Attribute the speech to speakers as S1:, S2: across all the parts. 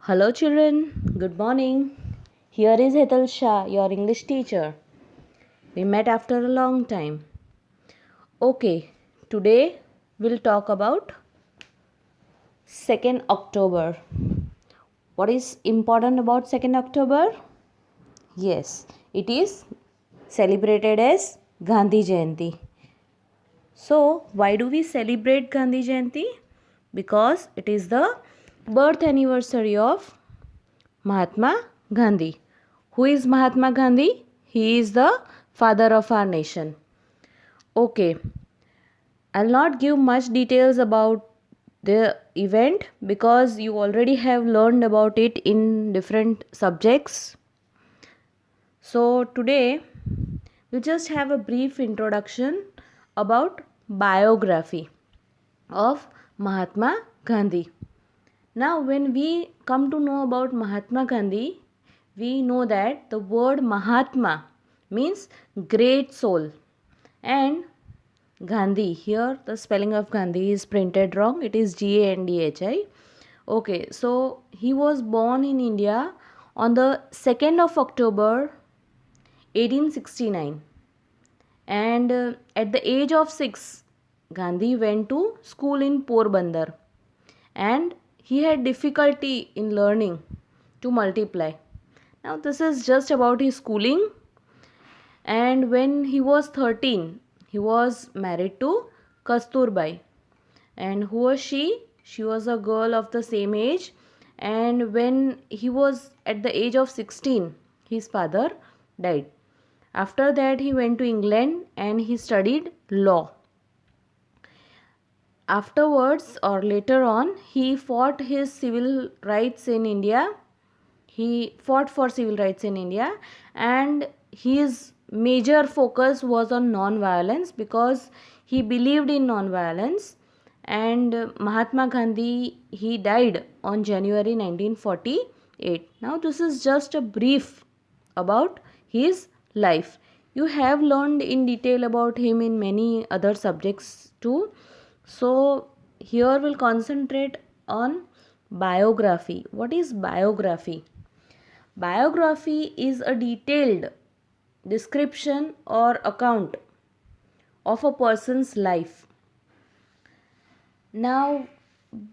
S1: Hello, children. Good morning. Here is Hetal Shah, your English teacher. We met after a long time. Okay, today we'll talk about 2nd October. What is important about 2nd October? Yes, it is celebrated as Gandhi Jayanti. So, why do we celebrate Gandhi Jayanti? Because it is the birth anniversary of Mahatma Gandhi. Who is Mahatma Gandhi? He is the father of our nation. Okay, I'll not give much details about the event because you already have learned about it in different subjects. So today we'll just have a brief introduction about biography of Mahatma Gandhi. Now, when we come to know about Mahatma Gandhi, we know that the word Mahatma means great soul, and Gandhi, here the spelling of Gandhi is printed wrong, it is Gandhi. Okay, so he was born in India on the 2nd of October 1869, and at the age of 6 Gandhi went to school in Porbandar, and he had difficulty in learning to multiply. Now, this is just about his schooling. And when he was 13, he was married to Kasturbai. And who was she? She was a girl of the same age. And when he was at the age of 16, his father died. After that, he went to England and he studied law. Afterwards or later on, he fought his civil rights in India. He fought for civil rights in India, and his major focus was on non-violence because he believed in non-violence. And Mahatma Gandhi, he died on January 1948. Now this is just a brief about his life. You have learned in detail about him in many other subjects too. So here we'll concentrate on biography. What is biography? Biography is a detailed description or account of a person's life. Now,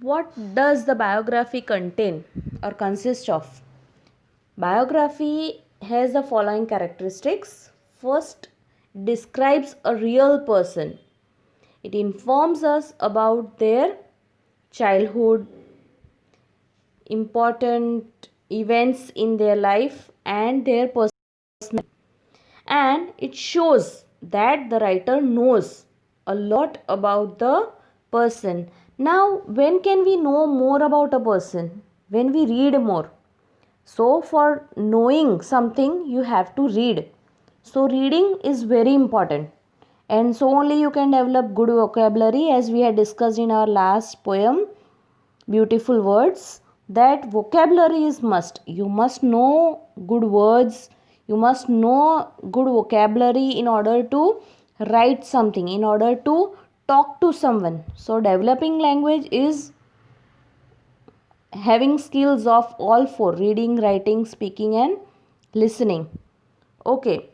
S1: what does the biography contain or consist of? Biography has the following characteristics. First, describes a real person. It informs us about their childhood, important events in their life, and their personality. And it shows that the writer knows a lot about the person. Now, when can we know more about a person? When we read more. So, for knowing something, you have to read. So, reading is very important. And so only you can develop good vocabulary, as we had discussed in our last poem, Beautiful Words, that vocabulary is must. You must know good words, you must know good vocabulary in order to write something, in order to talk to someone. So developing language is having skills of all four: reading, writing, speaking, and listening. Okay,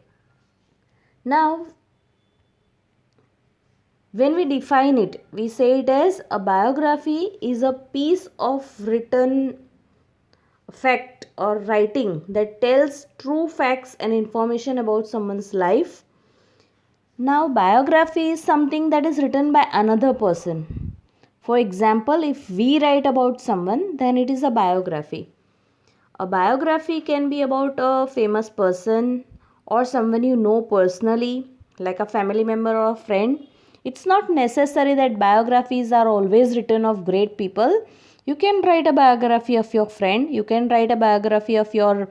S1: now when we define it, we say it as a biography is a piece of written fact or writing that tells true facts and information about someone's life. Now, biography is something that is written by another person. For example, if we write about someone, then it is a biography. A biography can be about a famous person or someone you know personally, like a family member or a friend. It's not necessary that biographies are always written of great people. You can write a biography of your friend, you can write a biography of your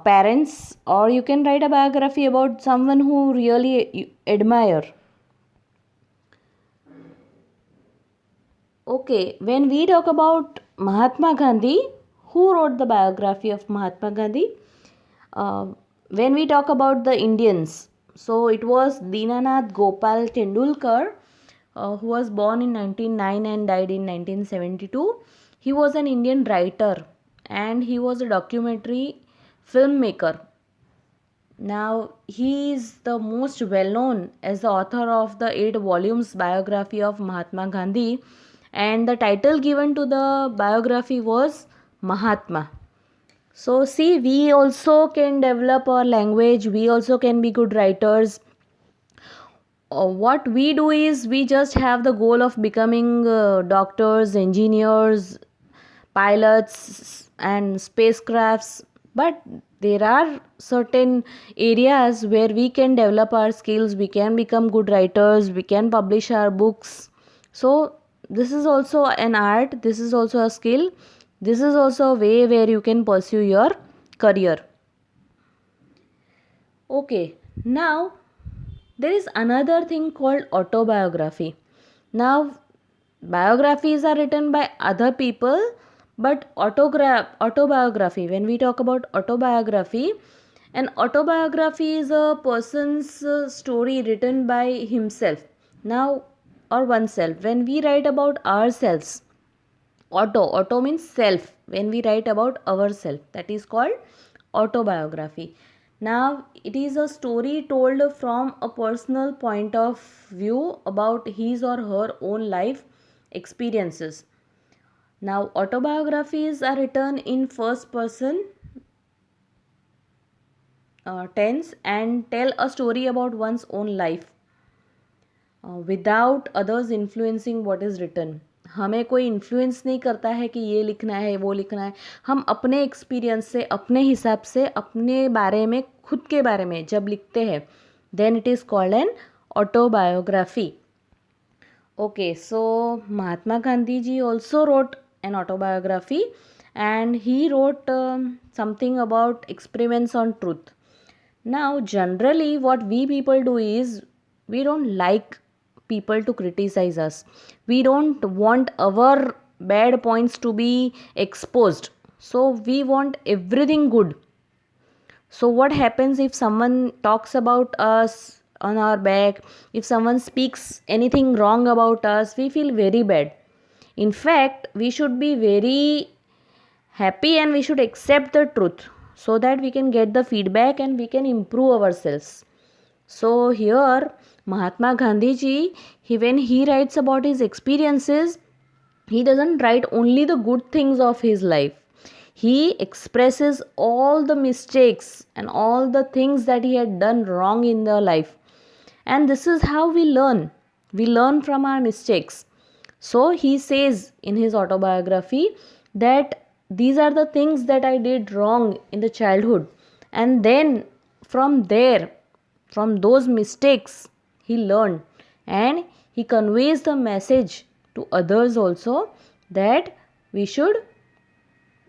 S1: parents, or you can write a biography about someone who really you admire. Okay, when we talk about Mahatma Gandhi, who wrote the biography of Mahatma Gandhi? Uh, when we talk about the Indians, so it was Dinanath Gopal Tendulkar, who was born in 1909 and died in 1972. He was an Indian writer, and he was a documentary filmmaker. Now, he is the most well known as the author of the 8 volumes biography of Mahatma Gandhi, and the title given to the biography was Mahatma. So, see, we also can develop our language, we also can be good writers. What we do is we just have the goal of becoming doctors, engineers, pilots, and spacecrafts, but there are certain areas where we can develop our skills, we can become good writers, we can publish our books. So, this is also an art, this is also a skill, this is also a way where you can pursue your career. Okay, now there is another thing called autobiography. Now, biographies are written by other people, but autobiography, when we talk about autobiography, an autobiography is a person's story written by himself. Now, or oneself. When we write about ourselves, auto means self. When we write about ourselves, that is called autobiography. Now, it is a story told from a personal point of view about his or her own life experiences. Now, autobiographies are written in first person tense and tell a story about one's own life without others influencing what is written. हमें कोई influence नहीं करता है कि ये लिखना है वो लिखना है. हम अपने एक्सपीरियंस से, अपने हिसाब से, अपने बारे में, खुद के बारे में जब लिखते हैं, then it is called an autobiography. Okay, so Mahatma Gandhi ji also wrote an autobiography, and he wrote something about experiments on truth. Now, generally, what we people do is we don't like people to criticize us. We don't want our bad points to be exposed. So, we want everything good. So, what happens if someone talks about us on our back, if someone speaks anything wrong about us, we feel very bad. In fact, we should be very happy and we should accept the truth so that we can get the feedback and we can improve ourselves. So, here Mahatma Gandhi ji, when he writes about his experiences, he doesn't write only the good things of his life. He expresses all the mistakes and all the things that he had done wrong in the life. And this is how we learn. We learn from our mistakes. So he says in his autobiography that these are the things that I did wrong in the childhood. And then from there, from those mistakes, he learned and he conveys the message to others also that we should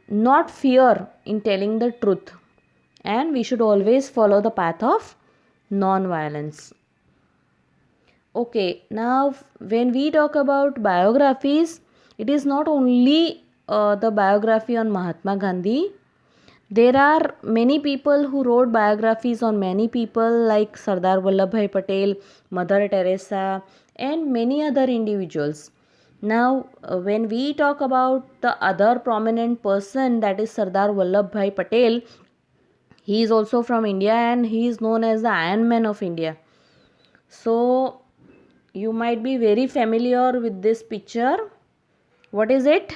S1: not fear in telling the truth and we should always follow the path of non-violence. Okay, now when we talk about biographies, it is not only the biography on Mahatma Gandhi. There are many people who wrote biographies on many people like Sardar Vallabhbhai Patel, Mother Teresa, and many other individuals. Now, when we talk about the other prominent person, that is Sardar Vallabhbhai Patel, he is also from India and he is known as the Iron Man of India. So, you might be very familiar with this picture. What is it?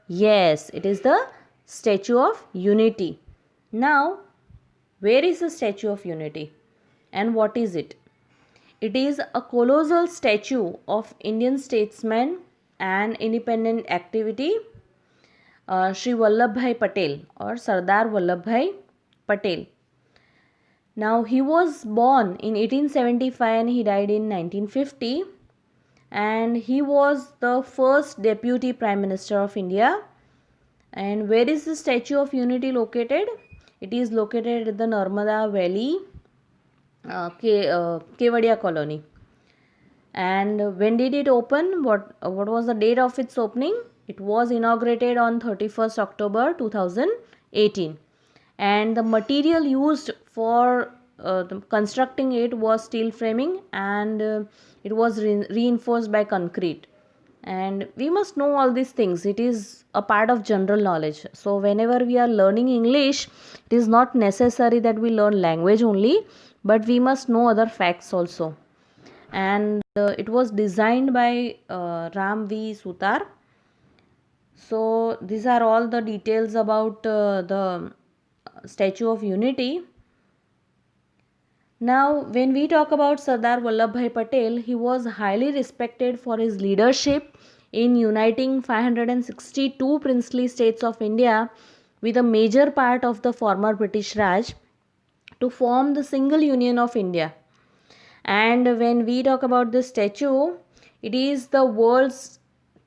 S1: Yes, it is the Statue of Unity. Now, where is the Statue of Unity and what is it? It is a colossal statue of Indian statesman and independent activity Shri Vallabhbhai Patel or Sardar Vallabhbhai Patel. Now, he was born in 1875 and he died in 1950, and he was the first deputy prime minister of India. And where is the Statue of Unity located? It is located at the Narmada Valley, Kevadia colony. And when did it open? What was the date of its opening? It was inaugurated on 31st October 2018. And the material used for constructing it was steel framing, and it was reinforced by concrete. and we must know all these things. It is a part of general knowledge. So whenever we are learning English, it is not necessary that we learn language only, but we must know other facts also. And it was designed by Ram V Sutar. So these are all the details about the Statue of Unity. Now, when we talk about Sardar Vallabhbhai Patel, he was highly respected for his leadership in uniting 562 princely states of India with a major part of the former British Raj to form the single Union of India. And when we talk about this statue, it is the world's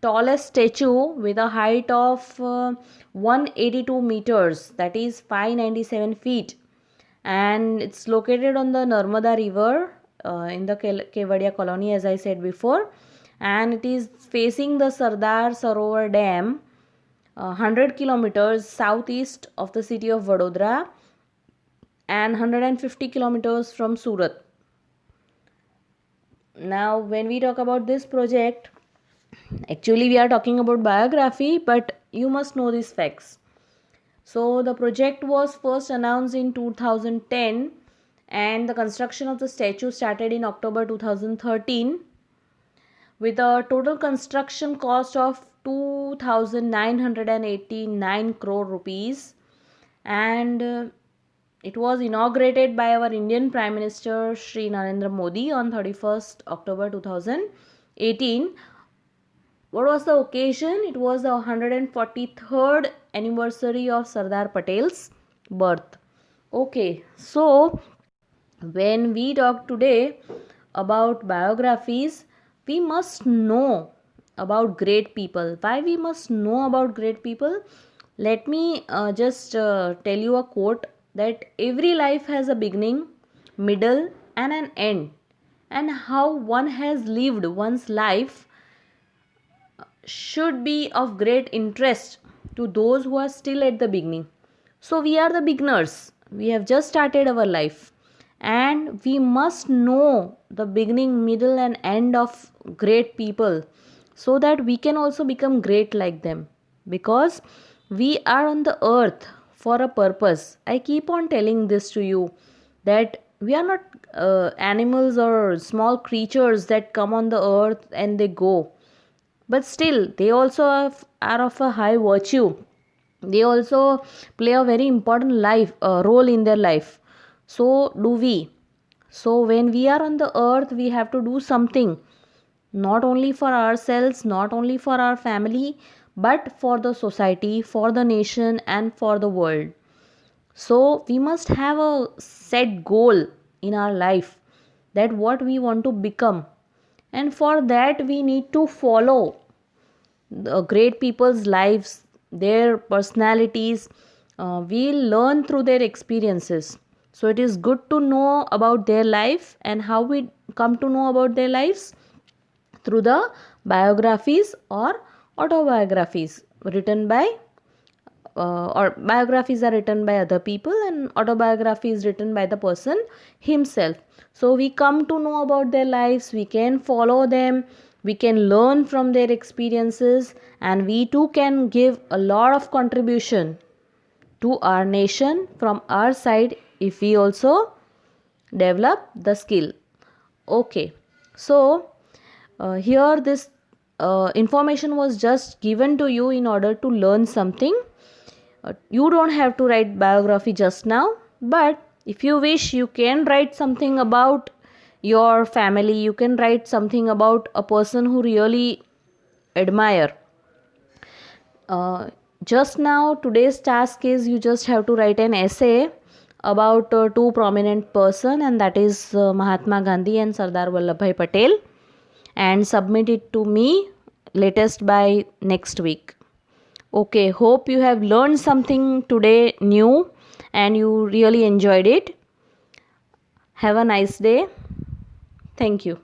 S1: tallest statue with a height of 182 meters, that is 597 feet, and it's located on the Narmada river in the Kevadia colony, as I said before, and it is facing the Sardar Sarovar Dam, 100 kilometers southeast of the city of Vadodara and 150 kilometers from Surat. Now when we talk about this project, actually we are talking about biography, but you must know these facts. So the project was first announced in 2010 and the construction of the statue started in October 2013 with a total construction cost of 2,989 crore rupees, and it was inaugurated by our Indian Prime Minister Shri Narendra Modi on 31st October 2018. What was the occasion? It was the 143rd anniversary of Sardar Patel's birth. Okay, so when we talk today about biographies, we must know about great people. Why we must know about great people? Let me just tell you a quote that every life has a beginning, middle, and an end, and how one has lived one's life should be of great interest to those who are still at the beginning. So we are the beginners. We have just started our life and we must know the beginning, middle and end of great people so that we can also become great like them, because we are on the earth for a purpose. I keep on telling this to you that we are not animals or small creatures that come on the earth and they go, but still they also are of a high virtue. They also play a very important role in their life. So do we. So when we are on the earth, we have to do something, not only for ourselves, not only for our family, but for the society, for the nation and for the world. So we must have a set goal in our life, that what we want to become, and for that we need to follow the great people's lives, their personalities. We learn through their experiences. So it is good to know about their life, and how we come to know about their lives through the biographies or autobiographies written by or biographies are written by other people and autobiography is written by the person himself. So we come to know about their lives, we can follow them, we can learn from their experiences, and we too can give a lot of contribution to our nation from our side if we also develop the skill. Okay, so here this information was just given to you in order to learn something. You don't have to write biography just now, but if you wish, you can write something about your family, you can write something about a person who really admire. Just now today's task is you just have to write an essay about two prominent person, and that is Mahatma Gandhi and Sardar Vallabhbhai Patel, and submit it to me latest by next week. Okay, hope you have learned something today new and you really enjoyed it. Have a nice day. Thank you.